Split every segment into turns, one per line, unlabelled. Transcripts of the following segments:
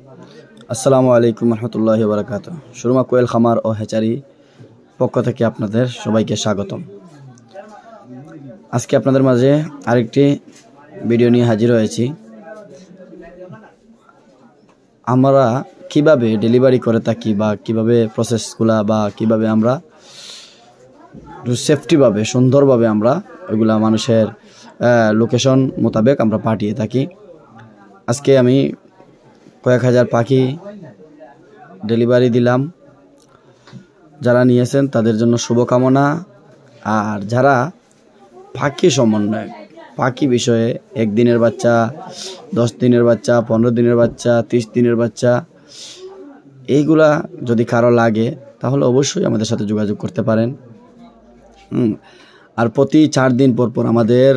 আসসালামু আলাইকুম রহমতুল্লাহি ওয়া বারাকাতুহু। সুরমা কোয়েল খামার ও হ্যাচারি পক্ষ থেকে আপনাদের সবাইকে স্বাগতম। আজকে আপনাদের মাঝে আরেকটি ভিডিও নিয়ে হাজির হয়েছি। আমরা কিভাবে ডেলিভারি করে থাকি বা কিভাবে প্রসেসগুলা বা কিভাবে আমরা সেফটিভাবে সুন্দরভাবে আমরা ওইগুলা মানুষের লোকেশন মোতাবেক আমরা পাঠিয়ে থাকি। আজকে আমি কয়েক হাজার পাখি ডেলিভারি দিলাম। যারা নিয়েছেন তাদের জন্য শুভকামনা। আর যারা পাখি সমন্বয় পাখি বিষয়ে 1 দিনের বাচ্চা, 10 দিনের বাচ্চা, 15 দিনের বাচ্চা, 30 দিনের বাচ্চা এইগুলা যদি কারো লাগে তাহলে অবশ্যই আমাদের সাথে যোগাযোগ করতে পারেন। আর প্রতি 4 দিন পর পর আমাদের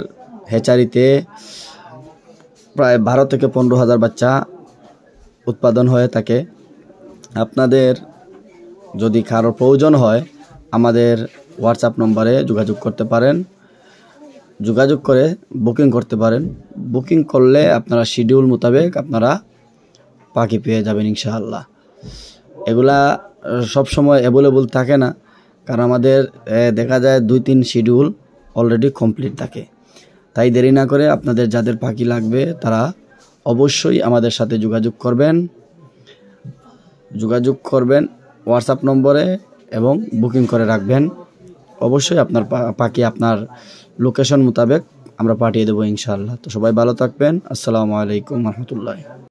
হ্যাচারিতে প্রায় 12 থেকে 15 হাজার বাচ্চা উৎপাদন হয়ে থাকে। আপনাদের যদি কারো প্রয়োজন হয় আমাদের হোয়াটসঅ্যাপ নম্বরে যোগাযোগ করতে পারেন, যোগাযোগ করে বুকিং করতে পারেন। বুকিং করলে আপনারা শিডিউল মোতাবেক আপনারা পাখি পেয়ে যাবেন ইনশাআল্লাহ। এগুলা সব সময় অ্যাভেলেবল থাকে না, কারণ আমাদের দেখা যায় 2-3 শিডিউল অলরেডি কমপ্লিট থাকে। তাই দেরি না করে আপনাদের যাদের পাখি লাগবে তারা অবশ্যই আমাদের সাথে যোগাযোগ করবেন হোয়াটসঅ্যাপ নম্বরে এবং বুকিং করে রাখবেন। অবশ্যই আপনার পাখি আপনার লোকেশন মোতাবেক আমরা পাঠিয়ে দেবো ইনশাআল্লাহ। তো সবাই ভালো থাকবেন। আসসালামু আলাইকুম রহমতুল্লাহ।